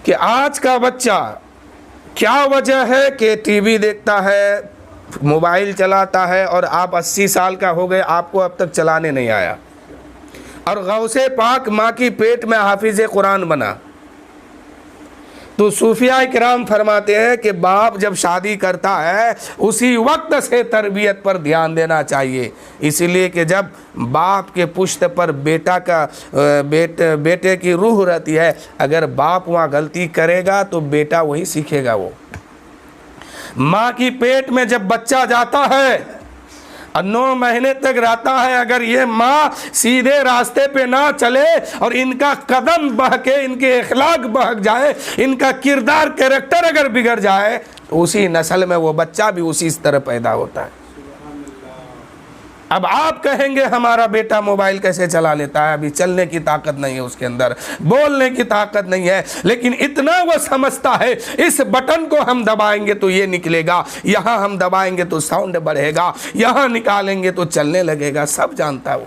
कि आज का बच्चा क्या वजह है कि टीवी देखता है, मोबाइल चलाता है, और आप 80 साल का हो गए, आपको अब तक चलाने नहीं आया, और गौसे पाक माँ की पेट में हाफिज कुरान बना। तो सूफिया इकराम फरमाते हैं कि बाप जब शादी करता है उसी वक्त से तरबियत पर ध्यान देना चाहिए, इसलिए कि जब बाप के पुश्त पर बेटे की रूह रहती है, अगर बाप वहाँ गलती करेगा तो बेटा वही सीखेगा। वो माँ की पेट में जब बच्चा जाता है और 9 महीने तक रहता है, अगर ये माँ सीधे रास्ते पे ना चले और इनका कदम बहके, इनके अखलाक बहक जाए, इनका किरदार कैरेक्टर अगर बिगड़ जाए, तो उसी नस्ल में वो बच्चा भी उसी तरह पैदा होता है। अब आप कहेंगे हमारा बेटा मोबाइल कैसे चला लेता है, अभी चलने की ताकत नहीं है उसके अंदर, बोलने की ताकत नहीं है, लेकिन इतना वो समझता है इस बटन को हम दबाएंगे तो ये निकलेगा, यहाँ हम दबाएंगे तो साउंड बढ़ेगा, यहाँ निकालेंगे तो चलने लगेगा, सब जानता है वो।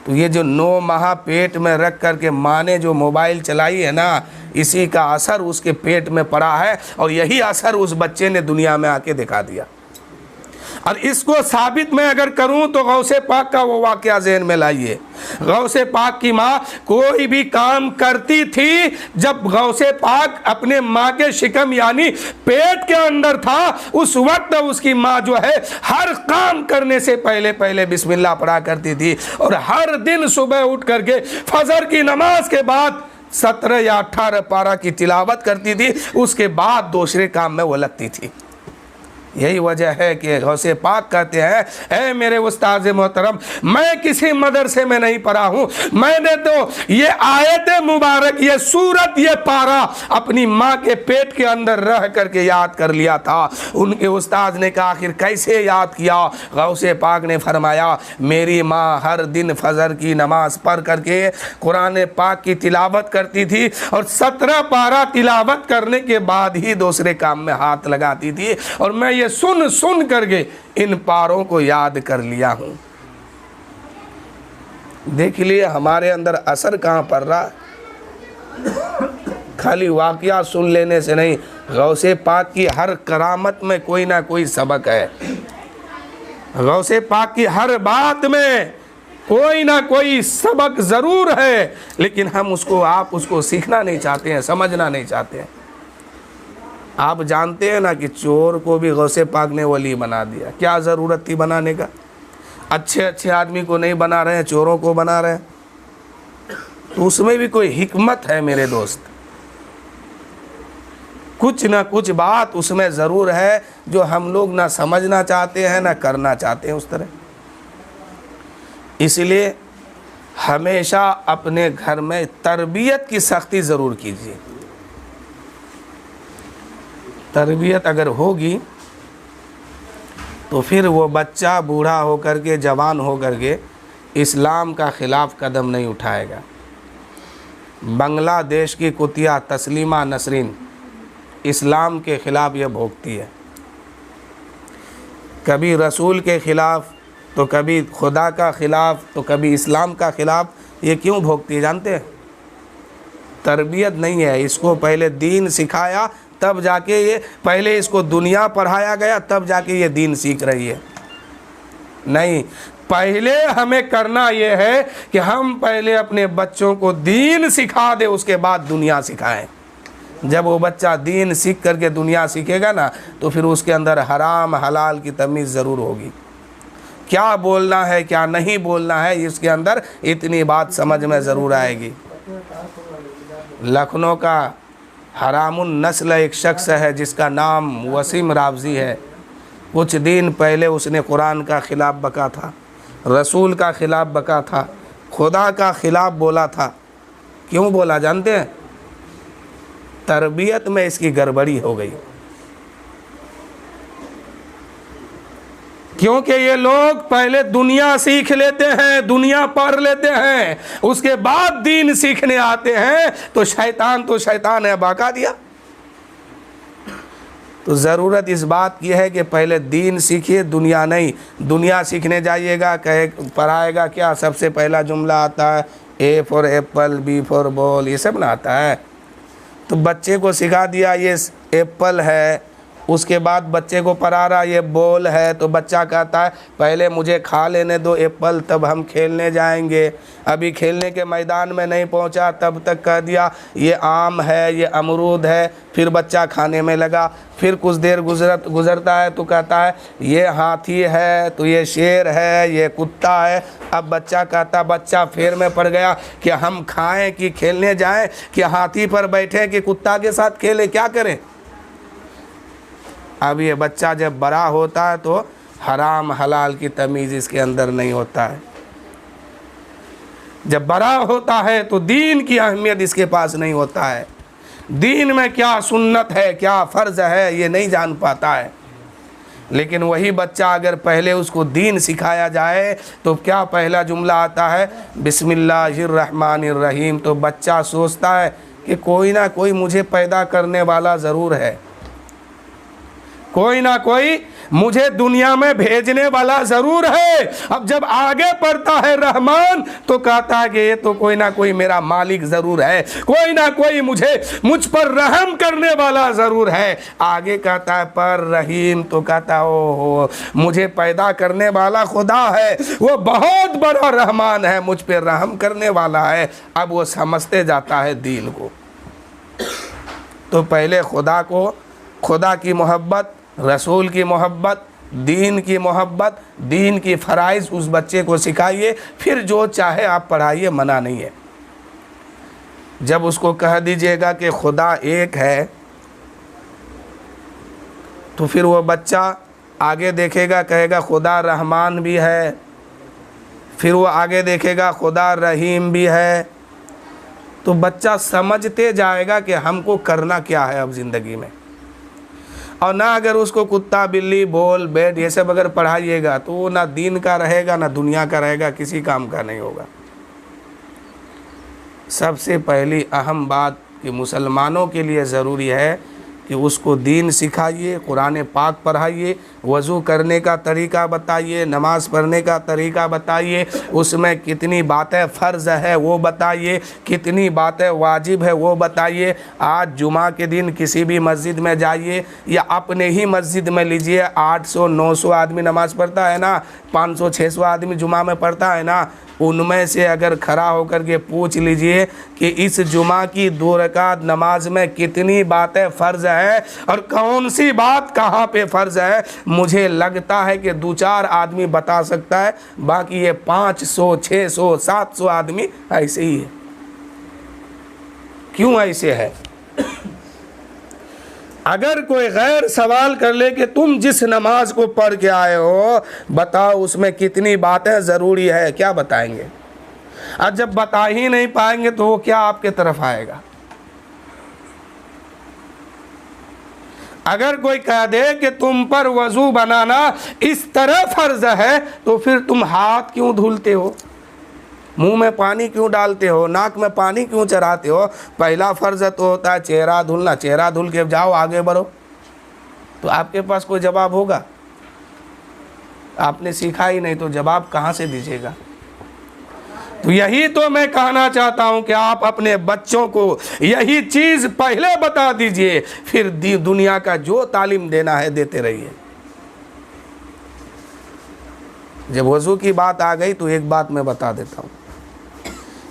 तो ये जो 9 माह पेट में रख करके माँ ने जो मोबाइल चलाई है ना, इसी का असर उसके पेट में पड़ा है, और यही असर उस बच्चे ने दुनिया में आके दिखा दिया। और इसको साबित मैं अगर करूं तो गौसे पाक का वो वाकया ज़हन में लाइए। गौसे पाक की माँ कोई भी काम करती थी, जब गौसे पाक अपने माँ के शिकम यानी पेट के अंदर था, उस वक्त उसकी माँ जो है हर काम करने से पहले पहले बिस्मिल्लाह पढ़ा करती थी, और हर दिन सुबह उठ करके फजर की नमाज के बाद 17 या 18 पारा की तिलावत करती थी, उसके बाद दूसरे काम में वो लगती थी। यही वजह है कि गौसे पाक कहते हैं, ऐ मेरे उस्ताद मोहतरम, मैं किसी मदरसे में नहीं पढ़ा हूँ, मैंने तो ये आयत मुबारक, ये सूरत, ये पारा अपनी माँ के पेट के अंदर रह करके याद कर लिया था। उनके उस्ताद ने कहा आखिर कैसे याद किया? गौसे पाक ने फरमाया, मेरी माँ हर दिन फजर की नमाज पढ़ करके कुरान पाक की तिलावत करती थी, और 17 पारा तिलावत करने के बाद ही दूसरे काम में हाथ लगाती थी, और मैं ये सुन सुन करके इन पारों को याद कर लिया हूं। देख लिए हमारे अंदर असर कहां पड़ रहा। खाली वाकया सुन लेने से नहीं, गौसे पाक की हर करामत में कोई ना कोई सबक है। गौसे पाक की हर बात में कोई ना कोई सबक जरूर है, लेकिन हम उसको, आप उसको सीखना नहीं चाहते हैं, समझना नहीं चाहते हैं। आप जानते हैं ना कि चोर को भी गौसे पाक ने वली बना दिया। क्या ज़रूरत थी बनाने का? अच्छे अच्छे आदमी को नहीं बना रहे हैं, चोरों को बना रहे हैं। तो उसमें भी कोई हिकमत है मेरे दोस्त, कुछ ना कुछ बात उसमें ज़रूर है जो हम लोग ना समझना चाहते हैं ना करना चाहते हैं उस तरह। इसलिए हमेशा अपने घर में तरबियत की सख्ती ज़रूर कीजिए। तरबियत अगर होगी तो फिर वो बच्चा बूढ़ा होकर के, जवान होकर के इस्लाम का ख़िलाफ़ कदम नहीं उठाएगा। बांग्लादेश की कुतिया तस्लीमा नसरीन इस्लाम के ख़िलाफ़ ये भोगती है, कभी रसूल के ख़िलाफ़ तो कभी खुदा का ख़िलाफ़ तो कभी इस्लाम का ख़िलाफ़। ये क्यों भोगती है जानते हैं? तरबियत नहीं है। इसको पहले दीन सिखाया, तब जाके ये, पहले इसको दुनिया पढ़ाया गया, तब जाके ये दीन सीख रही है। नहीं, पहले हमें करना ये है कि हम पहले अपने बच्चों को दीन सिखा दे, उसके बाद दुनिया सिखाएं। जब वो बच्चा दीन सीख करके दुनिया सीखेगा ना, तो फिर उसके अंदर हराम हलाल की तमीज़ ज़रूर होगी। क्या बोलना है क्या नहीं बोलना है, इसके अंदर इतनी बात समझ में ज़रूर आएगी। लखनऊ का हरामुन नस्ल एक शख्स है जिसका नाम वसीम रावजी है। कुछ दिन पहले उसने कुरान का ख़िलाफ़ बका था, रसूल का ख़िलाफ़ बका था, खुदा का ख़िलाफ़ बोला था। क्यों बोला जानते हैं? तरबियत में इसकी गड़बड़ी हो गई। क्योंकि ये लोग पहले दुनिया सीख लेते हैं, दुनिया पढ़ लेते हैं, उसके बाद दीन सीखने आते हैं, तो शैतान है, बका दिया। तो ज़रूरत इस बात की है कि पहले दीन सीखिए, दुनिया नहीं। दुनिया सीखने जाइएगा, कहे पढ़ाएगा क्या? सबसे पहला जुमला आता है A for apple, B for ball, ये सब ना आता है। तो बच्चे को सिखा दिया ये एप्पल है, उसके बाद बच्चे को पढ़ा रहा ये बॉल है, तो बच्चा कहता है पहले मुझे खा लेने दो एप्पल तब हम खेलने जाएंगे। अभी खेलने के मैदान में नहीं पहुंचा तब तक कह दिया ये आम है, ये अमरूद है, फिर बच्चा खाने में लगा। फिर कुछ देर गुजरता है तो कहता है ये हाथी है, तो ये शेर है, ये कुत्ता है। अब बच्चा कहता, बच्चा फेर में पड़ गया कि हम खाएं कि खेलने जाएं, कि हाथी पर बैठे कि कुत्ता के साथ खेले, क्या करें। अब ये बच्चा जब बड़ा होता है तो हराम हलाल की तमीज़ इसके अंदर नहीं होता है। जब बड़ा होता है तो दीन की अहमियत इसके पास नहीं होता है, दीन में क्या सुन्नत है क्या फ़र्ज़ है ये नहीं जान पाता है। लेकिन वही बच्चा अगर पहले उसको दीन सिखाया जाए तो क्या पहला जुमला आता है बिस्मिल्लाहिर्रहमानिर्रहीम, तो बच्चा सोचता है कि कोई ना कोई मुझे पैदा करने वाला ज़रूर है, कोई ना कोई मुझे दुनिया में भेजने वाला ज़रूर है। अब जब आगे पढ़ता है रहमान तो कहता है कि ये तो कोई ना कोई मेरा मालिक ज़रूर है, कोई ना कोई मुझ पर रहम करने वाला ज़रूर है। आगे कहता है पर रहीम, तो कहता है ओहो मुझे पैदा करने वाला खुदा है, वो बहुत बड़ा रहमान है, मुझ पर रहम करने वाला है। अब वो समझते जाता है दीन को। तो पहले खुदा को, खुदा की मोहब्बत, रसूल की मोहब्बत, दीन की मोहब्बत, दीन की फ़राइज़ उस बच्चे को सिखाइए, फिर जो चाहे आप पढ़ाइए, मना नहीं है। जब उसको कह दीजिएगा कि खुदा एक है तो फिर वो बच्चा आगे देखेगा, कहेगा खुदा रहमान भी है, फिर वो आगे देखेगा खुदा रहीम भी है। तो बच्चा समझते जाएगा कि हमको करना क्या है अब ज़िंदगी में। और ना अगर उसको कुत्ता बिल्ली बॉल बैट ये सब अगर पढ़ाइएगा तो वो ना दीन का रहेगा ना दुनिया का रहेगा, किसी काम का नहीं होगा। सबसे पहली अहम बात कि मुसलमानों के लिए ज़रूरी है कि उसको दीन सिखाइए, कुरान पाक पढ़ाइए, वज़ू करने का तरीका बताइए, नमाज पढ़ने का तरीका बताइए, उसमें कितनी बातें फ़र्ज़ है वो बताइए, कितनी बातें वाजिब है वो बताइए। आज जुमा के दिन किसी भी मस्जिद में जाइए या अपने ही मस्जिद में लीजिए, 800-900 आदमी नमाज़ पढ़ता है ना, 500-600 आदमी जुमा में पढ़ता है ना, उनमें से अगर खड़ा होकर के पूछ लीजिए कि इस जुमा की 2 रकात नमाज में कितनी बातें फ़र्ज़ है और कौन सी बात कहाँ पे फ़र्ज़ है, मुझे लगता है कि 2-4 आदमी बता सकता है, बाकी ये 500, 600, 700 आदमी ऐसे ही है। क्यों ऐसे है? अगर कोई गैर सवाल कर ले कि तुम जिस नमाज को पढ़ के आए हो बताओ उसमें कितनी बातें ज़रूरी है, क्या बताएंगे? और जब बता ही नहीं पाएंगे तो वो क्या आपके तरफ आएगा? अगर कोई कह दे कि तुम पर वज़ू बनाना इस तरह फ़र्ज़ है तो फिर तुम हाथ क्यों धुलते हो, मुंह में पानी क्यों डालते हो, नाक में पानी क्यों चढ़ाते हो? पहला फ़र्ज़ तो होता है चेहरा धुलना, चेहरा धुल के जाओ आगे बढ़ो। तो आपके पास कोई जवाब होगा? आपने सीखा ही नहीं तो जवाब कहाँ से दीजिएगा? तो यही तो मैं कहना चाहता हूँ कि आप अपने बच्चों को यही चीज़ पहले बता दीजिए, फिर दुनिया का जो तालीम देना है देते रहिए। जब वज़ू की बात आ गई तो एक बात मैं बता देता हूँ।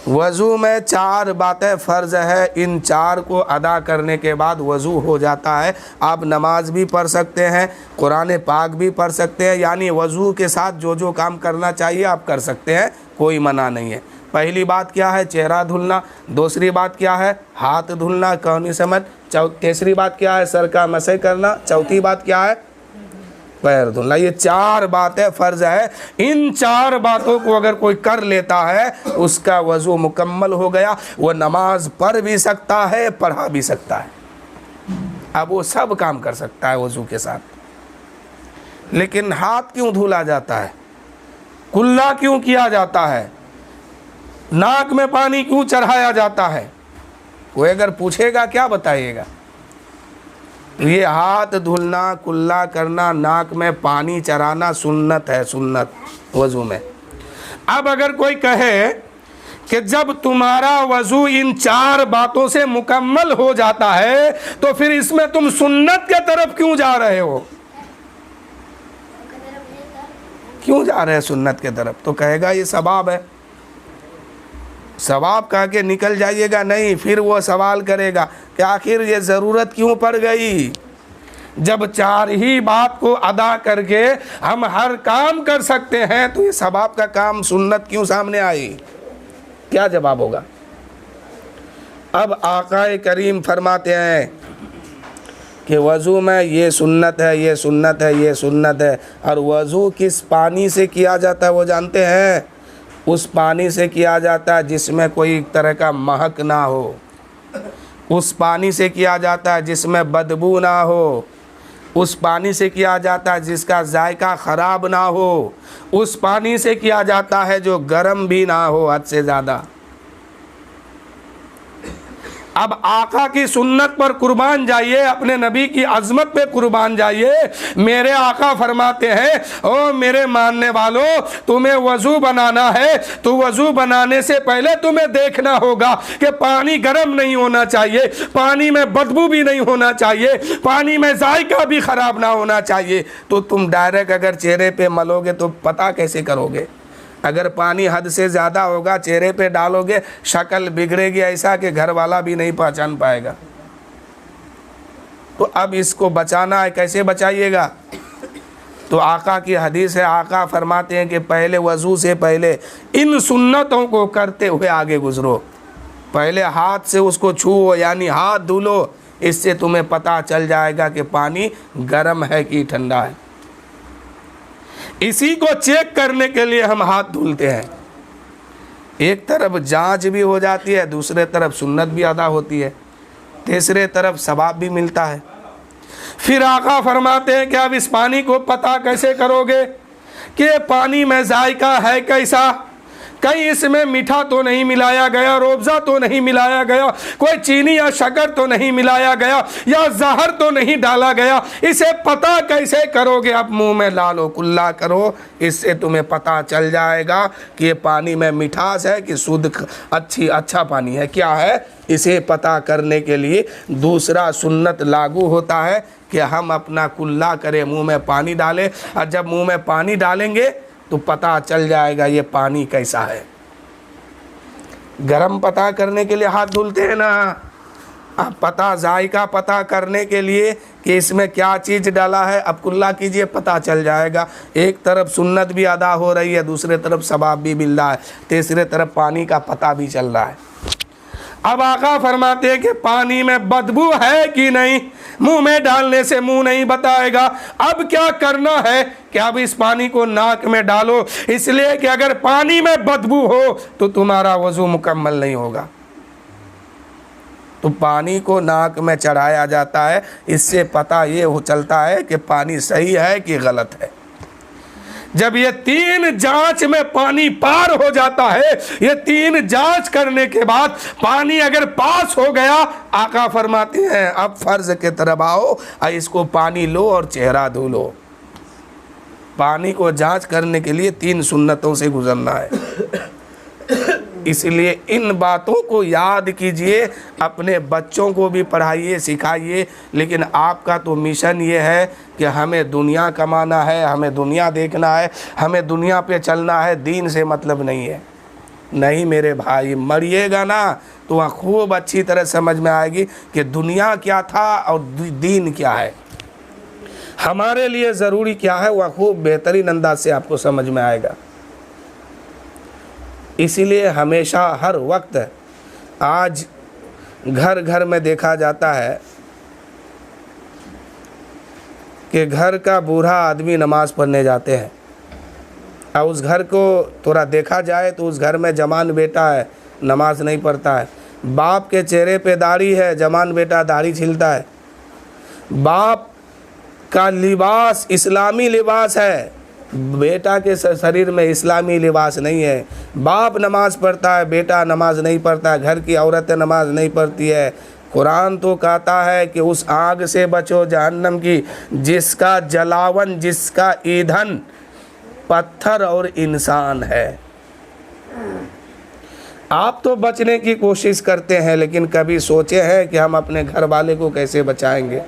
वज़ू में 4 बातें फ़र्ज़ है, इन 4 को अदा करने के बाद वज़ू हो जाता है। आप नमाज भी पढ़ सकते हैं, कुरान पाक भी पढ़ सकते हैं, यानी वज़ू के साथ जो जो काम करना चाहिए आप कर सकते हैं, कोई मना नहीं है। पहली बात क्या है? चेहरा धुलना। दूसरी बात क्या है? हाथ धुलना, कौनी समझ। तीसरी बात क्या है? सर का मसह करना। चौथी बात क्या है? पैर धुलना। ये 4 बातें फ़र्ज़ है। इन 4 बातों को अगर कोई कर लेता है उसका वज़ू मुकम्मल हो गया, वो नमाज पढ़ भी सकता है, पढ़ा भी सकता है। अब वो सब काम कर सकता है वज़ू के साथ। लेकिन हाथ क्यों धुला जाता है? कुल्ला क्यों किया जाता है? नाक में पानी क्यों चढ़ाया जाता है? कोई अगर पूछेगा क्या बताइएगा? ये हाथ धुलना, कुल्ला करना, नाक में पानी चढ़ाना सुन्नत है, सुन्नत वज़ू में। अब अगर कोई कहे कि जब तुम्हारा वजू इन 4 बातों से मुकम्मल हो जाता है तो फिर इसमें तुम सुन्नत के तरफ क्यों जा रहे हो? क्यों जा रहे हैं सुन्नत के तरफ? तो कहेगा ये सवाब है, सवाब कह के निकल जाइएगा। नहीं, फिर वो सवाल करेगा कि आखिर ये ज़रूरत क्यों पड़ गई? जब 4 ही बात को अदा करके हम हर काम कर सकते हैं तो ये सवाब का काम सुन्नत क्यों सामने आई? क्या जवाब होगा? अब आकाए करीम फरमाते हैं कि वज़ू में ये सुन्नत है, ये सुन्नत है, ये सुन्नत है। और वज़ू किस पानी से किया जाता है वो जानते हैं? उस पानी से किया जाता है जिसमें कोई तरह का महक ना हो, उस पानी से किया जाता है जिसमें बदबू ना हो, उस पानी से किया जाता है जिसका जायका ख़राब ना हो, उस पानी से किया जाता है जो गर्म भी ना हो हद से ज़्यादा। अब आका की सुन्नत पर कुर्बान जाइए, अपने नबी की अज़मत पे कुर्बान जाइए। मेरे आका फरमाते हैं, ओ मेरे मानने वालों, तुम्हें वज़ू बनाना है तो वज़ू बनाने से पहले तुम्हें देखना होगा कि पानी गर्म नहीं होना चाहिए, पानी में बदबू भी नहीं होना चाहिए, पानी में जायका भी ख़राब ना होना चाहिए। तो तुम डायरेक्ट अगर चेहरे पे मलोगे तो पता कैसे करोगे? अगर पानी हद से ज़्यादा होगा, चेहरे पे डालोगे, शक्ल बिगड़ेगी ऐसा कि घर वाला भी नहीं पहचान पाएगा। तो अब इसको बचाना है, कैसे बचाइएगा? तो आका की हदीस है, आका फरमाते हैं कि पहले वज़ू से पहले इन सुन्नतों को करते हुए आगे गुजरो। पहले हाथ से उसको छुओ, यानी हाथ धो लो, इससे तुम्हें पता चल जाएगा कि पानी गर्म है कि ठंडा है। इसी को चेक करने के लिए हम हाथ धुलते हैं। एक तरफ जांच भी हो जाती है, दूसरे तरफ सुन्नत भी अदा होती है, तीसरे तरफ सवाब भी मिलता है। फिर आका फरमाते हैं कि अब इस पानी को पता कैसे करोगे कि पानी में जायका है कैसा? कहीं इसमें मीठा तो नहीं मिलाया गया, रोबज़ा तो नहीं मिलाया गया, कोई चीनी या शक्कर तो नहीं मिलाया गया, या जहर तो नहीं डाला गया। इसे पता कैसे करोगे? अब मुंह में लालो कुल्ला करो, इससे तुम्हें पता चल जाएगा कि ये पानी में मिठास है कि शुद्ध अच्छा पानी है। क्या है? इसे पता करने के लिए दूसरा सुन्नत लागू होता है कि हम अपना कुल्ला करें, मुँह में पानी डालें, और जब मुँह में पानी डालेंगे तो पता चल जाएगा ये पानी कैसा है। गरम पता करने के लिए हाथ धुलते हैं ना, अब पता जायका पता करने के लिए कि इसमें क्या चीज़ डाला है, अब कुल्ला कीजिए, पता चल जाएगा। एक तरफ सुन्नत भी अदा हो रही है, दूसरे तरफ सवाब भी मिल रहा है, तीसरे तरफ पानी का पता भी चल रहा है। अब आका फरमाते हैं कि पानी में बदबू है कि नहीं, मुंह में डालने से मुंह नहीं बताएगा। अब क्या करना है कि अब इस पानी को नाक में डालो, इसलिए कि अगर पानी में बदबू हो तो तुम्हारा वज़ू मुकम्मल नहीं होगा। तो पानी को नाक में चढ़ाया जाता है, इससे पता ये हो चलता है कि पानी सही है कि गलत है। जब ये 3 जांच में पानी पार हो जाता है, ये 3 जांच करने के बाद पानी अगर पास हो गया, आका फरमाते हैं अब फर्ज के तरफ आओ, इसको पानी लो और चेहरा धो लो। पानी को जांच करने के लिए 3 सुन्नतों से गुजरना है। इसलिए इन बातों को याद कीजिए, अपने बच्चों को भी पढ़ाइए, सिखाइए। लेकिन आपका तो मिशन ये है कि हमें दुनिया कमाना है, हमें दुनिया देखना है, हमें दुनिया पे चलना है, दीन से मतलब नहीं है। नहीं मेरे भाई, मरिएगा ना तो वहाँ खूब अच्छी तरह समझ में आएगी कि दुनिया क्या था और दीन क्या है, हमारे लिए ज़रूरी क्या है, वह खूब बेहतरीन अंदाज से आपको समझ में आएगा। इसीलिए हमेशा हर वक्त, आज घर घर में देखा जाता है कि घर का बूढ़ा आदमी नमाज़ पढ़ने जाते हैं, और उस घर को थोड़ा देखा जाए तो उस घर में जवान बेटा है, नमाज नहीं पढ़ता है। बाप के चेहरे पे दाढ़ी है, जवान बेटा दाढ़ी छीलता है। बाप का लिबास इस्लामी लिबास है, बेटा के शरीर में इस्लामी लिबास नहीं है। बाप नमाज पढ़ता है, बेटा नमाज नहीं पढ़ता है, घर की औरतें नमाज नहीं पढ़ती है। कुरान तो कहता है कि उस आग से बचो जहन्नम की, जिसका जलावन, जिसका ईंधन पत्थर और इंसान है। आप तो बचने की कोशिश करते हैं, लेकिन कभी सोचे हैं कि हम अपने घर वाले को कैसे बचाएंगे?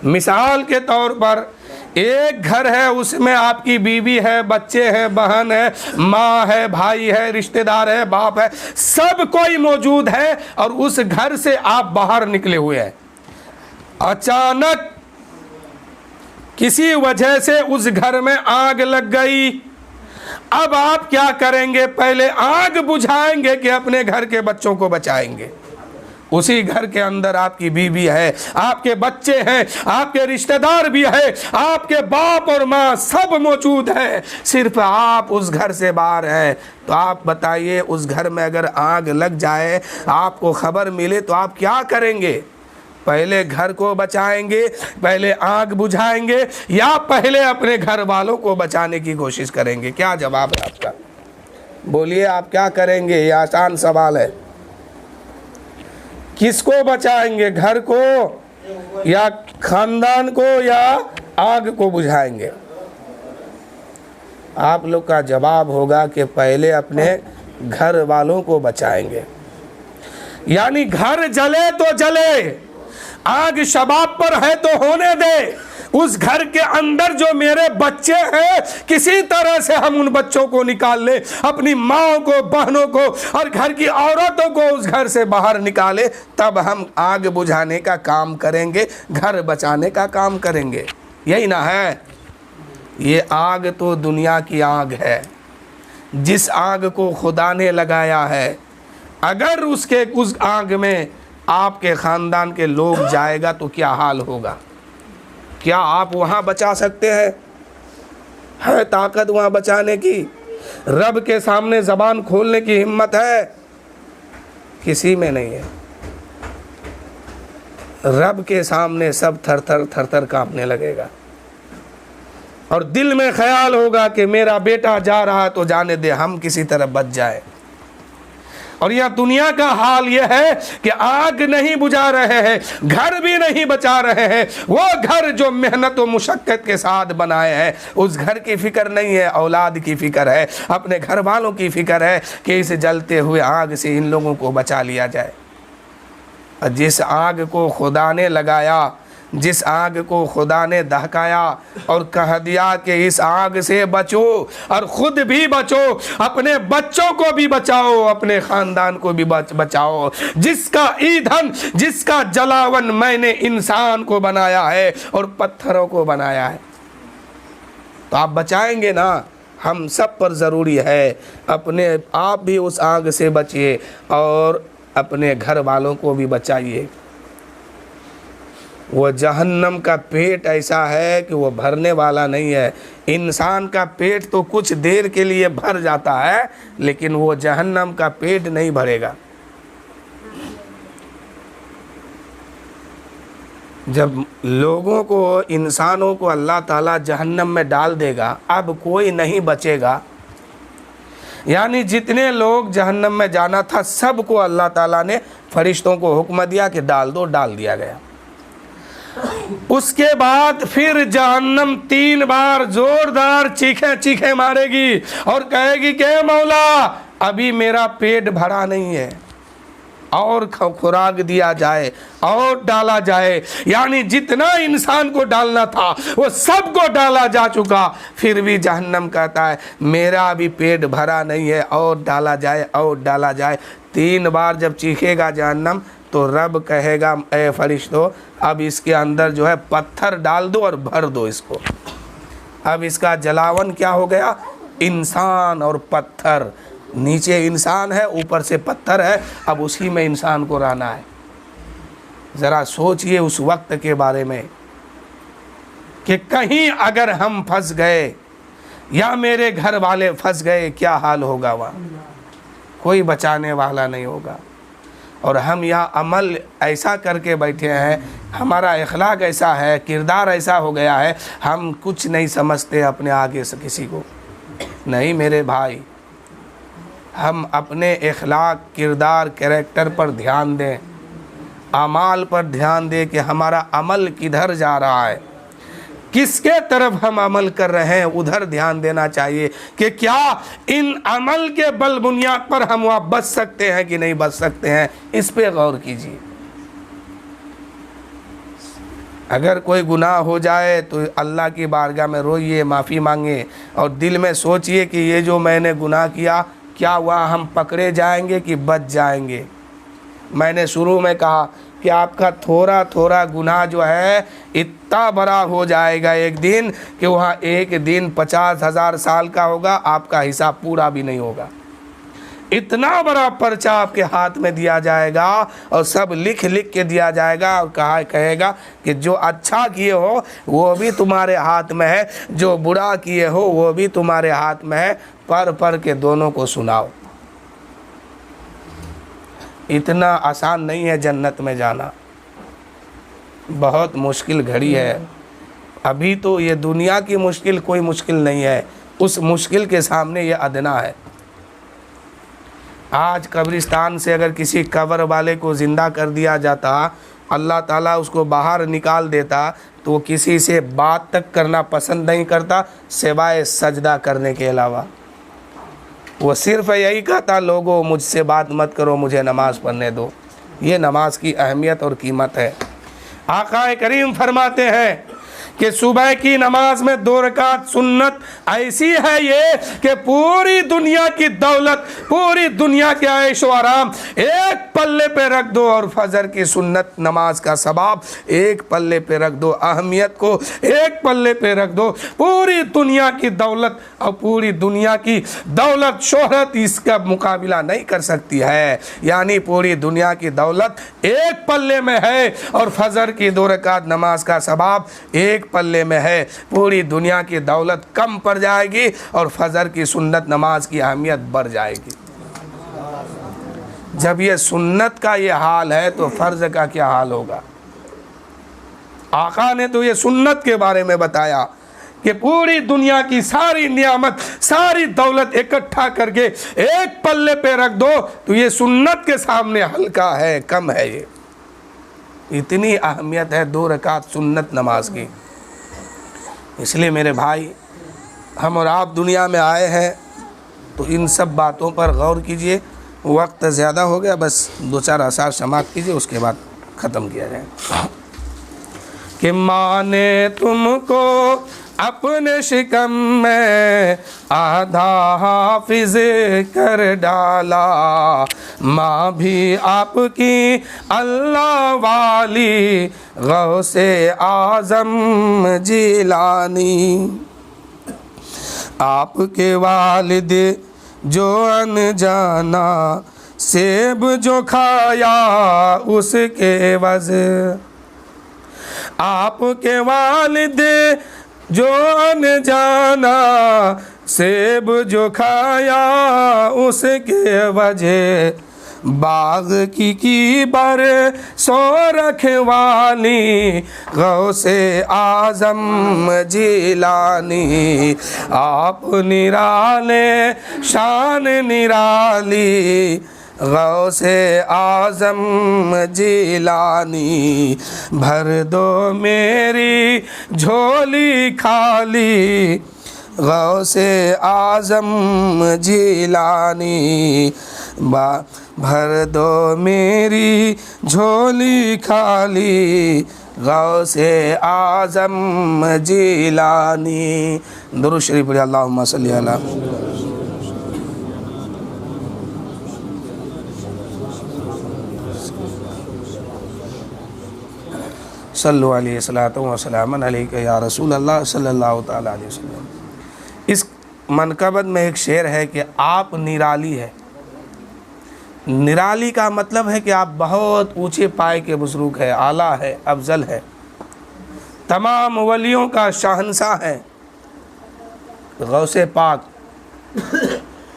मिसाल के तौर पर एक घर है, उसमें आपकी बीवी है, बच्चे हैं, बहन है, माँ है, भाई है, रिश्तेदार है, बाप है, सब कोई मौजूद है और उस घर से आप बाहर निकले हुए हैं। अचानक किसी वजह से उस घर में आग लग गई। अब आप क्या करेंगे? पहले आग बुझाएंगे कि अपने घर के बच्चों को बचाएंगे? उसी घर के अंदर आपकी बीवी है, आपके बच्चे हैं, आपके रिश्तेदार भी है, आपके बाप और माँ सब मौजूद है, सिर्फ आप उस घर से बाहर हैं। तो आप बताइए, उस घर में अगर आग लग जाए, आपको खबर मिले, तो आप क्या करेंगे? पहले घर को बचाएंगे, पहले आग बुझाएंगे, या पहले अपने घर वालों को बचाने की कोशिश करेंगे? क्या जवाब है आपका? बोलिए, आप क्या करेंगे? ये आसान सवाल है। किसको बचाएंगे? घर को या खानदान को या आग को बुझाएंगे? आप लोग का जवाब होगा कि पहले अपने घर वालों को बचाएंगे। यानी घर जले तो जले, आग शबाब पर है तो होने दे, उस घर के अंदर जो मेरे बच्चे हैं, किसी तरह से हम उन बच्चों को निकाल ले, अपनी माओ को, बहनों को और घर की औरतों को उस घर से बाहर निकाले, तब हम आग बुझाने का काम करेंगे, घर बचाने का काम करेंगे। यही ना है? ये आग तो दुनिया की आग है, जिस आग को खुदा ने लगाया है, अगर उस आग में आपके खानदान के लोग जाएगा तो क्या हाल होगा? क्या आप वहाँ बचा सकते हैं? है ताकत वहाँ बचाने की? रब के सामने ज़बान खोलने की हिम्मत है? किसी में नहीं है। रब के सामने सब थर थर कांपने लगेगा और दिल में ख्याल होगा कि मेरा बेटा जा रहा तो जाने दे, हम किसी तरह बच जाए। और यह दुनिया का हाल यह है कि आग नहीं बुझा रहे हैं, घर भी नहीं बचा रहे हैं। वो घर जो मेहनत और मुशक्क़त के साथ बनाए हैं, उस घर की फ़िक्र नहीं है, औलाद की फ़िक्र है, अपने घर वालों की फ़िक्र है कि इस जलते हुए आग से इन लोगों को बचा लिया जाए। और जिस आग को खुदा ने लगाया, जिस आग को खुदा ने दहकाया और कह दिया कि इस आग से बचो और ख़ुद भी बचो, अपने बच्चों को भी बचाओ, अपने ख़ानदान को भी बचाओ, जिसका ईंधन, जिसका जलावन मैंने इंसान को बनाया है और पत्थरों को बनाया है, तो आप बचाएंगे ना? हम सब पर ज़रूरी है अपने आप भी उस आग से बचिए और अपने घर वालों को भी बचाइए। वो जहन्नम का पेट ऐसा है कि वो भरने वाला नहीं है। इंसान का पेट तो कुछ देर के लिए भर जाता है, लेकिन वो जहन्नम का पेट नहीं भरेगा। जब लोगों को, इंसानों को अल्लाह ताला जहन्नम में डाल देगा, अब कोई नहीं बचेगा। यानी जितने लोग जहन्नम में जाना था, सबको अल्लाह ताला ने फरिश्तों को हुक्म दिया कि डाल दो, डाल दिया गया। उसके बाद फिर जहन्नम 3 बार जोरदार चीखें मारेगी और कहेगी कि मौला, अभी मेरा पेट भरा नहीं है, और खुराक दिया जाए और डाला जाए। यानी जितना इंसान को डालना था वो सबको डाला जा चुका। फिर भी जहन्नम कहता है मेरा अभी पेट भरा नहीं है, और डाला जाए और डाला जाए। 3 बार जब चीखेगा जहन्नम, तो रब कहेगा ए फरिश्तों, अब इसके अंदर जो है पत्थर डाल दो और भर दो इसको। अब इसका जलावन क्या हो गया? इंसान और पत्थर। नीचे इंसान है, ऊपर से पत्थर है, अब उसी में इंसान को रहना है। ज़रा सोचिए उस वक्त के बारे में कि कहीं अगर हम फंस गए या मेरे घर वाले फंस गए, क्या हाल होगा? वहाँ कोई बचाने वाला नहीं होगा। और हम यहाँ अमल ऐसा करके बैठे हैं, हमारा इखलाक ऐसा है, किरदार ऐसा हो गया है, हम कुछ नहीं समझते अपने आगे से किसी को। नहीं मेरे भाई, हम अपने इखलाक, किरदार, कैरेक्टर पर ध्यान दें, अमाल पर ध्यान दें कि हमारा अमल किधर जा रहा है। किसके तरफ हम अमल कर रहे हैं उधर ध्यान देना चाहिए कि क्या इन अमल के बल बुनियाद पर हम वहाँ बच सकते हैं कि नहीं बच सकते हैं, इस पे गौर कीजिए। अगर कोई गुनाह हो जाए तो अल्लाह की बारगाह में रोइए, माफ़ी मांगे और दिल में सोचिए कि ये जो मैंने गुनाह किया, क्या हुआ, हम पकड़े जाएंगे कि बच जाएंगे। मैंने शुरू में कहा कि आपका थोड़ा थोड़ा गुनाह जो है इतना बड़ा हो जाएगा एक दिन कि वहाँ एक दिन 50,000 साल का होगा, आपका हिसाब पूरा भी नहीं होगा। इतना बड़ा पर्चा आपके हाथ में दिया जाएगा और सब लिख लिख के दिया जाएगा और कहेगा कि जो अच्छा किए हो वो भी तुम्हारे हाथ में है, जो बुरा किए हो वो भी तुम्हारे हाथ में है, पढ़ के दोनों को सुनाओ। इतना आसान नहीं है जन्नत में जाना, बहुत मुश्किल घड़ी है। अभी तो ये दुनिया की मुश्किल कोई मुश्किल नहीं है, उस मुश्किल के सामने ये अदना है। आज कब्रिस्तान से अगर किसी कब्र वाले को ज़िंदा कर दिया जाता, अल्लाह ताला उसको बाहर निकाल देता, तो वो किसी से बात तक करना पसंद नहीं करता सिवाय सजदा करने के अलावा। वो सिर्फ यही कहता, लोगों मुझसे बात मत करो, मुझे नमाज़ पढ़ने दो। ये नमाज की अहमियत और कीमत है। आका करीम फरमाते हैं कि सुबह की नमाज में 2 रकात सुन्नत ऐसी है ये कि पूरी दुनिया की दौलत, पूरी दुनिया के ऐश व आराम एक पल्ले पे रख दो, और फजर की सुन्नत नमाज का सवाब एक पल्ले पे रख दो, अहमियत को एक पल्ले पे रख दो। पूरी दुनिया की दौलत और पूरी दुनिया की दौलत शोहरत इसका मुकाबला नहीं कर सकती है। यानी पूरी दुनिया की दौलत एक पल्ले में है और फजर की 2 रकात नमाज का सवाब एक पल्ले में है। पूरी दुनिया की दौलत कम पड़ जाएगी और फजर की सुन्नत नमाज की अहमियत बढ़ जाएगी। जब ये सुन्नत का ये हाल है तो फर्ज का क्या हाल होगा। आका ने तो ये सुन्नत के बारे में बताया कि पूरी दुनिया की सारी नियामत, सारी दौलत इकट्ठा करके एक पल्ले पे रख दो तो ये सुन्नत के सामने हल्का है, कम है। ये इतनी अहमियत है 2 रकात सुन्नत नमाज की। इसलिए मेरे भाई, हम और आप दुनिया में आए हैं तो इन सब बातों पर गौर कीजिए। वक्त ज़्यादा हो गया, बस 2-4 आसार समाप्त कीजिए, उसके बाद ख़त्म किया जाए। कि माँ ने तुमको अपने शिकम में आधा हाफिज कर डाला, माँ भी आपकी अल्लाह वाली गौसे आज़म जिलानी। आपके वालिद जो अनजाना सेब जो खाया उसके वज़, आपके वालिद जो अनजाना सेब जो खाया उसके वजह, बाग की बर सो रखवाली गौसे आज़म जिलानी। आप निराले शान निराली गौसे आज़म जिलानी। भर दो मेरी झोली खाली गौसे आज़म जिलानी। भर दो मेरी झोली खाली गौसे आज़म जिलानी। दुरूद शरीफ पढ़िए, अल्लाहुम्मा सल्ली अला। सल्लु अलैहि सलातो व सलामन अलैका या रसूल अल्लाह सल्लल्लाहु तआला अलैहि वसल्लम। इस मनकबत में एक शेर है कि आप निराली है। निराली का मतलब है कि आप बहुत ऊंचे पाए के बुज़ुर्ग है, आला है, अफजल है, तमाम वलियों का शहंशाह है, गौसे पाक।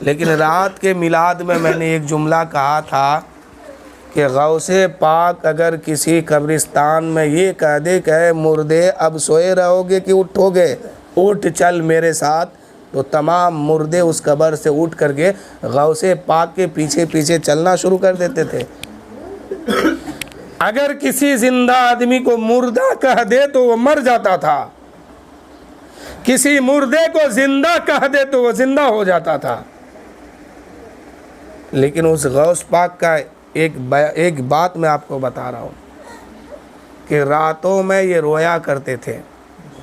लेकिन रात के मिलाद में मैंने एक जुमला कहा था कि गौसे पाक अगर किसी कब्रिस्तान में ये कह दे कि मुर्दे अब सोए रहोगे कि उठोगे, उठ चल मेरे साथ, तो तमाम मुर्दे उस कब्र से उठ करके गौसे पाक के पीछे पीछे चलना शुरू कर देते थे। अगर किसी जिंदा आदमी को मुर्दा कह दे तो वो मर जाता था। किसी मुर्दे को जिंदा कह दे तो वो जिंदा हो जाता था। लेकिन उस गौस पाक का एक बात मैं आपको बता रहा हूँ कि रातों में ये रोया करते थे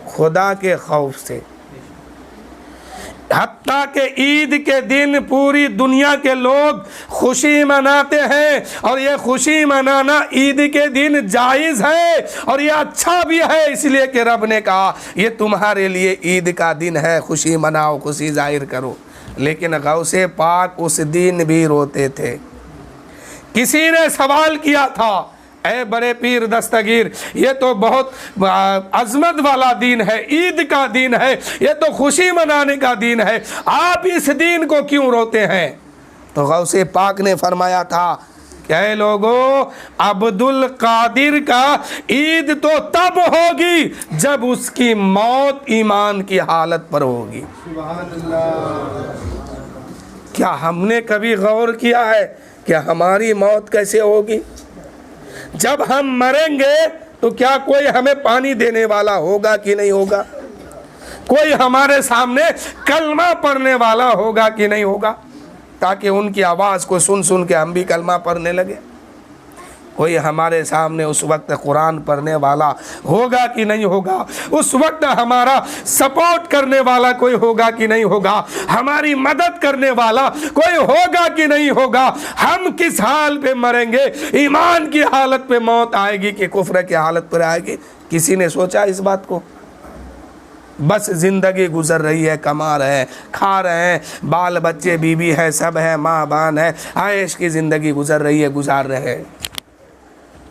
खुदा के खौफ से। हत्ता के ईद के दिन पूरी दुनिया के लोग खुशी मनाते हैं और ये खुशी मनाना ईद के दिन जायज़ है और ये अच्छा भी है, इसलिए कि रब ने कहा ये तुम्हारे लिए ईद का दिन है, खुशी मनाओ, खुशी जाहिर करो। लेकिन गौसे पाक उस दिन भी रोते थे। किसी ने सवाल किया था, ऐ बड़े पीर दस्तगीर, ये तो बहुत अजमत वाला दिन है, ईद का दिन है, ये तो खुशी मनाने का दिन है, आप इस दिन को क्यों रोते हैं? तो गौसे पाक ने फरमाया था कि ऐ लोगों, अब्दुल कादिर का ईद तो तब होगी जब उसकी मौत ईमान की हालत पर होगी। क्या हमने कभी गौर किया है कि हमारी मौत कैसे होगी? जब हम मरेंगे तो क्या कोई हमें पानी देने वाला होगा कि नहीं होगा? कोई हमारे सामने कलमा पढ़ने वाला होगा कि नहीं होगा, ताकि उनकी आवाज़ को सुन सुन के हम भी कलमा पढ़ने लगे? कोई हमारे सामने उस वक्त कुरान पढ़ने वाला होगा कि नहीं होगा? उस वक्त हमारा सपोर्ट करने वाला कोई होगा कि नहीं होगा? हमारी मदद करने वाला कोई होगा कि नहीं होगा? हम किस हाल पे मरेंगे? ईमान की हालत पे मौत आएगी कि कुफ्र की हालत पर आएगी? किसी ने सोचा इस बात को? बस ज़िंदगी गुजर रही है, कमा रहे हैं, खा रहे हैं, बाल बच्चे बीवी है, सब है, माँ बान है, आयश की ज़िंदगी गुजर रही है, गुजार रहे हैं।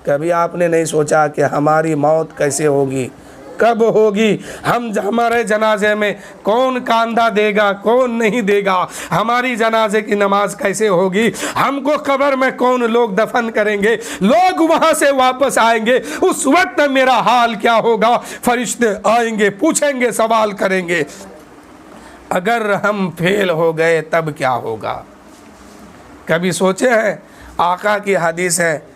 कभी आपने नहीं सोचा कि हमारी मौत कैसे होगी, कब होगी? हमारे जनाजे में कौन कांधा देगा, कौन नहीं देगा? हमारी जनाजे की नमाज कैसे होगी? हमको कब्र में कौन लोग दफन करेंगे? लोग वहाँ से वापस आएंगे, उस वक्त मेरा हाल क्या होगा? फरिश्ते आएंगे, पूछेंगे, सवाल करेंगे। अगर हम फेल हो गए तब क्या होगा? कभी सोचे हैं? आका की हदीस है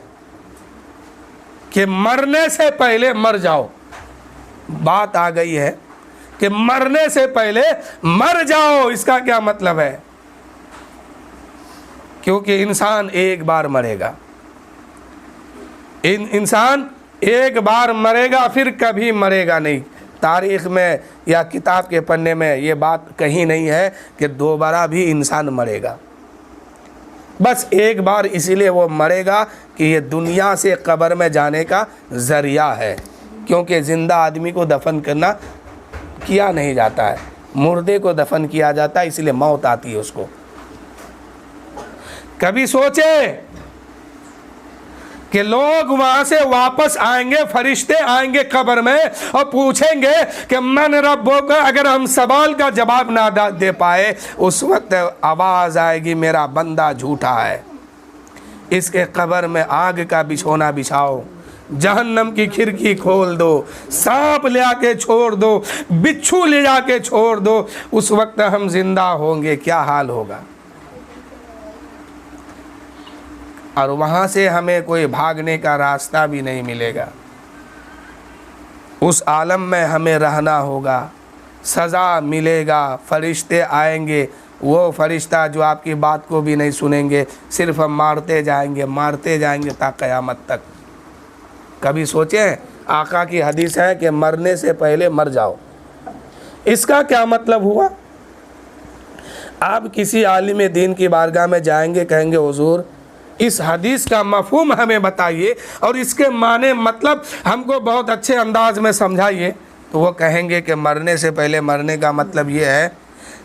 कि मरने से पहले मर जाओ। बात आ गई है कि मरने से पहले मर जाओ। इसका क्या मतलब है? क्योंकि इंसान एक बार मरेगा, इंसान एक बार मरेगा, फिर कभी मरेगा नहीं। तारीख में या किताब के पन्ने में ये बात कहीं नहीं है कि दोबारा भी इंसान मरेगा। बस एक बार इसीलिए वो मरेगा कि ये दुनिया से कब्र में जाने का ज़रिया है, क्योंकि ज़िंदा आदमी को दफन करना किया नहीं जाता है, मुर्दे को दफन किया जाता है, इसलिए मौत आती है उसको। कभी सोचे कि लोग वहाँ से वापस आएंगे, फरिश्ते आएंगे कब्र में और पूछेंगे कि मन रब्बो का, अगर हम सवाल का जवाब ना दे पाए, उस वक्त आवाज़ आएगी मेरा बंदा झूठा है, इसके कब्र में आग का बिछोना बिछाओ, जहन्नम की खिड़की खोल दो, सांप ले आके छोड़ दो, बिच्छू ले जाके छोड़ दो। उस वक्त हम जिंदा होंगे, क्या हाल होगा? और वहाँ से हमें कोई भागने का रास्ता भी नहीं मिलेगा। उस आलम में हमें रहना होगा, सज़ा मिलेगा, फरिश्ते आएंगे, वो फरिश्ता जो आपकी बात को भी नहीं सुनेंगे, सिर्फ हम मारते जाएंगे ता क़यामत तक। कभी सोचें? आका की हदीस है कि मरने से पहले मर जाओ। इसका क्या मतलब हुआ? आप किसी आलिम दीन की बारगाह में जाएंगे, कहेंगे हुजूर इस हदीस का मफहूम हमें बताइए और इसके माने मतलब हमको बहुत अच्छे अंदाज में समझाइए। तो वो कहेंगे कि मरने से पहले मरने का मतलब ये है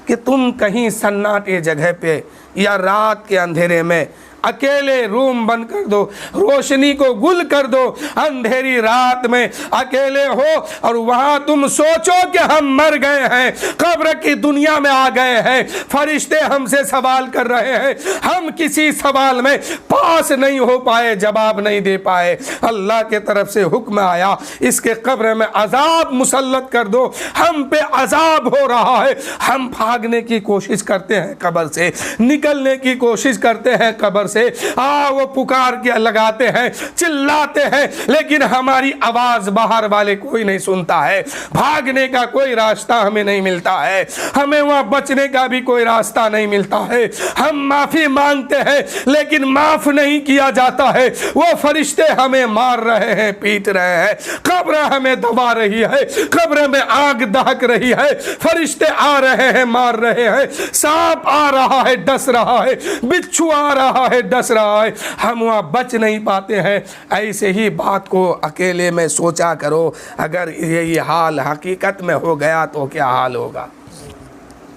कि तुम कहीं सन्नाटे जगह पे या रात के अंधेरे में अकेले रूम बंद कर दो, रोशनी को गुल कर दो, अंधेरी रात में अकेले हो और वहाँ तुम सोचो कि हम मर गए हैं, कब्र की दुनिया में आ गए हैं, फरिश्ते हमसे सवाल कर रहे हैं, हम किसी सवाल में पास नहीं हो पाए, जवाब नहीं दे पाए। अल्लाह के तरफ से हुक्म आया, इसके कब्र में अजाब मुसल्लत कर दो, हम पे अजाब हो रहा है। हम भागने की कोशिश करते हैं कब्र से, निकलने की कोशिश करते हैं कब्र से, वो पुकार के लगाते हैं, चिल्लाते हैं, लेकिन हमारी आवाज बाहर वाले कोई नहीं सुनता है। भागने का कोई रास्ता हमें नहीं मिलता है, हमें वहां बचने का भी कोई रास्ता नहीं मिलता है। हम माफी मांगते हैं लेकिन माफ नहीं किया जाता है। वो फरिश्ते हमें मार रहे हैं, पीट रहे हैं, कब्र हमें दबा रही है, कब्र में आग दहक रही है, फरिश्ते आ रहे हैं, मार रहे हैं, सांप आ रहा है, डस रहा है, बिच्छू आ रहा है, डस रहा है, हम वहां बच नहीं पाते हैं। ऐसे ही बात को अकेले में सोचा करो, अगर यही हाल हकीकत में हो गया तो क्या हाल होगा।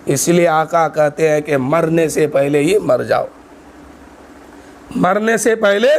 इसलिए आका कहते हैं कि मरने से पहले ही मर जाओ, मरने से पहले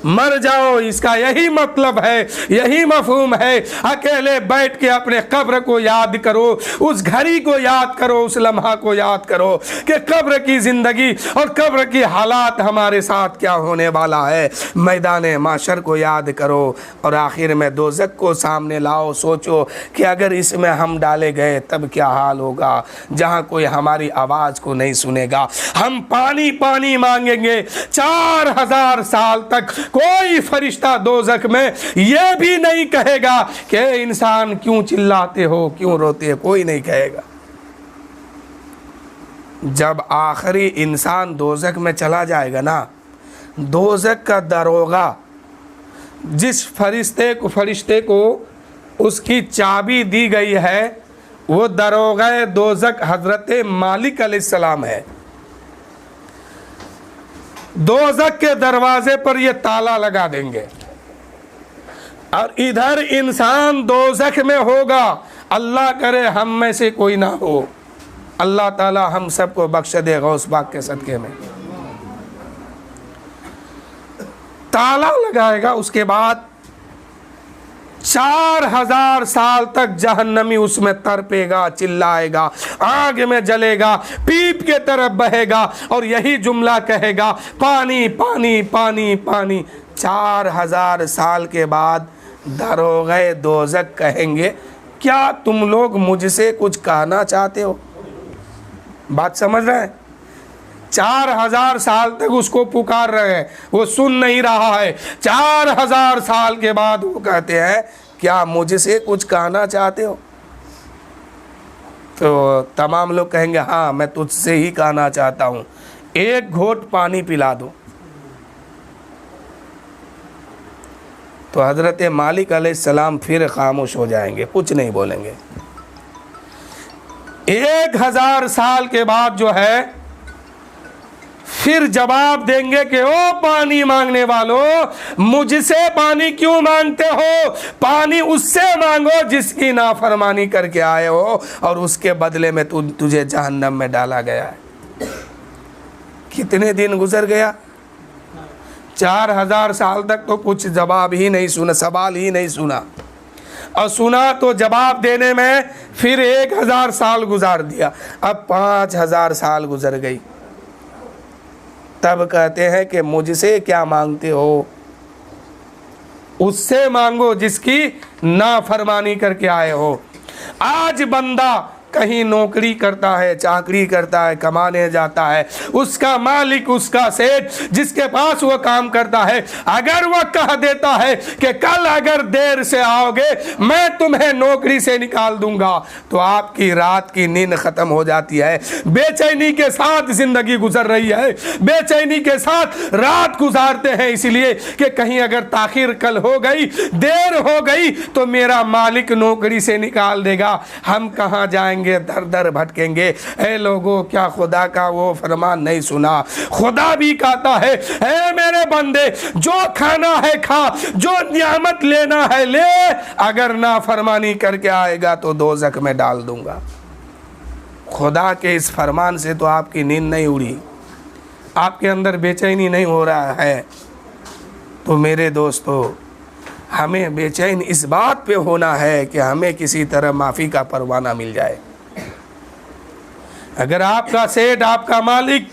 मर जाओ। इसका यही मतलब है, यही मफहूम है। अकेले बैठ के अपने कब्र को याद करो, उस घड़ी को याद करो, उस लम्हा को याद करो कि कब्र की ज़िंदगी और कब्र की हालात हमारे साथ क्या होने वाला है। मैदान माशर को याद करो और आखिर में दोज़ख को सामने लाओ। सोचो कि अगर इसमें हम डाले गए तब क्या हाल होगा, जहाँ कोई हमारी आवाज़ को नहीं सुनेगा। हम पानी पानी मांगेंगे 4000 साल तक, कोई फरिश्ता दोज़ख में यह भी नहीं कहेगा कि इंसान क्यों चिल्लाते हो, क्यों रोते हो, कोई नहीं कहेगा। जब आखिरी इंसान दोज़ख में चला जाएगा ना, दोज़ख का दरोगा जिस फरिश्ते को उसकी चाबी दी गई है, वो दरोगा दोज़ख हज़रत मालिक अलैहिस्सलाम है। दोज़ख के दरवाजे पर ये ताला लगा देंगे और इधर इंसान दोज़ख में होगा। अल्लाह करे हम में से कोई ना हो, अल्लाह ताला हम सबको बख्श दे गौस पाक के सदके में। ताला लगाएगा, उसके बाद 4000 साल तक जहन्नमी उसमें तड़पेगा, चिल्लाएगा, आग में जलेगा, पीप के तरफ बहेगा और यही जुमला कहेगा, पानी पानी पानी पानी। 4000 साल के बाद दरोगे दोज़ख कहेंगे, क्या तुम लोग मुझसे कुछ कहना चाहते हो? बात समझ रहे हैं? 4000 साल तक उसको पुकार रहे हैं, वो सुन नहीं रहा है। 4000 साल के बाद वो कहते हैं, क्या मुझसे कुछ कहना चाहते हो? तो तमाम लोग कहेंगे, हाँ मैं तुझसे ही कहना चाहता हूँ, एक घोट पानी पिला दो। तो हज़रत मालिक अलैहिस्सलाम फिर खामोश हो जाएंगे, कुछ नहीं बोलेंगे। 1000 साल के बाद जो है फिर जवाब देंगे कि ओ पानी मांगने वालों, मुझसे पानी क्यों मांगते हो? पानी उससे मांगो जिसकी नाफरमानी करके आए हो और उसके बदले में तुझे जहन्नम में डाला गया है। कितने दिन गुजर गया? 4000 साल तक तो कुछ जवाब ही नहीं सुना, सवाल ही नहीं सुना, और सुना तो जवाब देने में फिर 1000 साल गुजार दिया। अब 5000 साल गुजर गई। तब कहते हैं कि मुझसे क्या मांगते हो? उससे मांगो जिसकी नाफरमानी करके आए हो। आज बंदा कहीं नौकरी करता है, चाकरी करता है, कमाने जाता है, उसका मालिक, उसका सेठ जिसके पास वो काम करता है, अगर वह कह देता है कि कल अगर देर से आओगे मैं तुम्हें नौकरी से निकाल दूंगा, तो आपकी रात की नींद खत्म हो जाती है। बेचैनी के साथ जिंदगी गुजर रही है, बेचैनी के साथ रात गुजारते हैं, इसलिए कि कहीं अगर ताखिर कल हो गई, देर हो गई तो मेरा मालिक नौकरी से निकाल देगा, हम कहाँ जाएंगे, दर दर भटकेंगे। ऐ लोगों, क्या खुदा का वो फरमान नहीं सुना? खुदा भी कहता है, ऐ मेरे बंदे, जो खाना है खा, जो नियामत लेना है ले, अगर ना फरमानी करके आएगा तो दोज़ख में डाल दूंगा। खुदा के इस फरमान से तो आपकी नींद नहीं उड़ी, आपके अंदर बेचैनी नहीं हो रहा है। तो मेरे दोस्तों, हमें बेचैन इस बात पे होना है कि हमें किसी तरह माफ़ी का परवाना मिल जाए। अगर आपका सेठ, आपका मालिक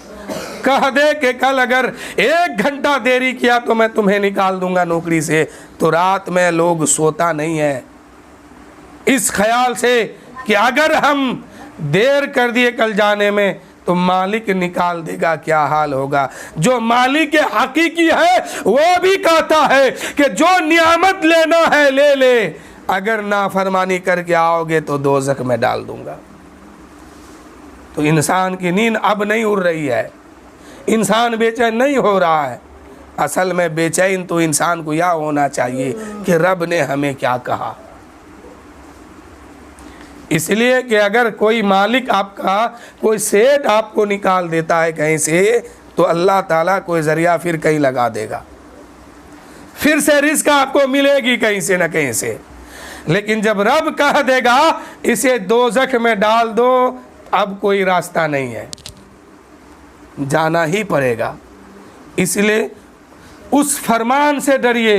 कह दे कि कल अगर 1 घंटा देरी किया तो मैं तुम्हें निकाल दूंगा नौकरी से, तो रात में लोग सोता नहीं है इस ख्याल से कि अगर हम देर कर दिए कल जाने में तो मालिक निकाल देगा, क्या हाल होगा। जो मालिक हकीकी है वो भी कहता है कि जो नियामत लेना है ले ले, अगर नाफरमानी करके आओगे तो दोज़ख में डाल दूंगा। तो इंसान की नींद अब नहीं उड़ रही है, इंसान बेचैन नहीं हो रहा है। असल में बेचैन तो इंसान को यह होना चाहिए कि रब ने हमें क्या कहा। इसलिए कि अगर कोई मालिक आपका, कोई सेठ आपको निकाल देता है कहीं से, तो अल्लाह ताला कोई ज़रिया फिर कहीं लगा देगा, फिर से रिस्क आपको मिलेगी कहीं से न कहीं से। लेकिन जब रब कह देगा इसे दोज़ख में डाल दो, अब कोई रास्ता नहीं है, जाना ही पड़ेगा। इसलिए उस फरमान से डरिए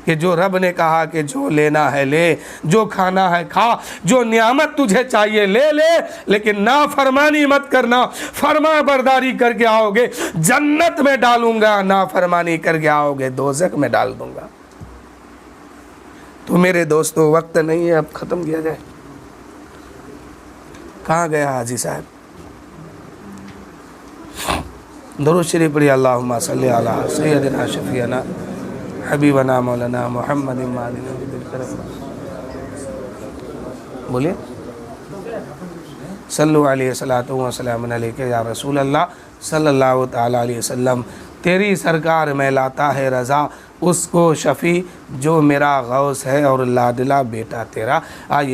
कि जो रब ने कहा कि जो लेना है ले, जो खाना है खा, जो नियामत तुझे चाहिए ले ले, लेकिन नाफरमानी मत करना। फरमा बरदारी करके आओगे जन्नत में डालूंगा, नाफरमानी करके आओगे दोज़ख में डाल दूंगा। तो मेरे दोस्तों वक्त नहीं है, अब ख़त्म किया जाए। कहाँ गया हाजी साहब? दुरूद शरीफ पढ़िए, अल्लाहुम्मा सल्ली अला सय्यदिना शफीअना हबीबना मौलाना मोहम्मद। बोलिए सल्लु अलैहि सलातु व सलाम अलैका या रसूल अल्लाह सल्लल्लाहु तआला अलैहि वसल्लम। तेरी सरकार में लाता है रज़ा उसको शफ़ी जो मेरा गौस है और लाडला बेटा तेरा। आइए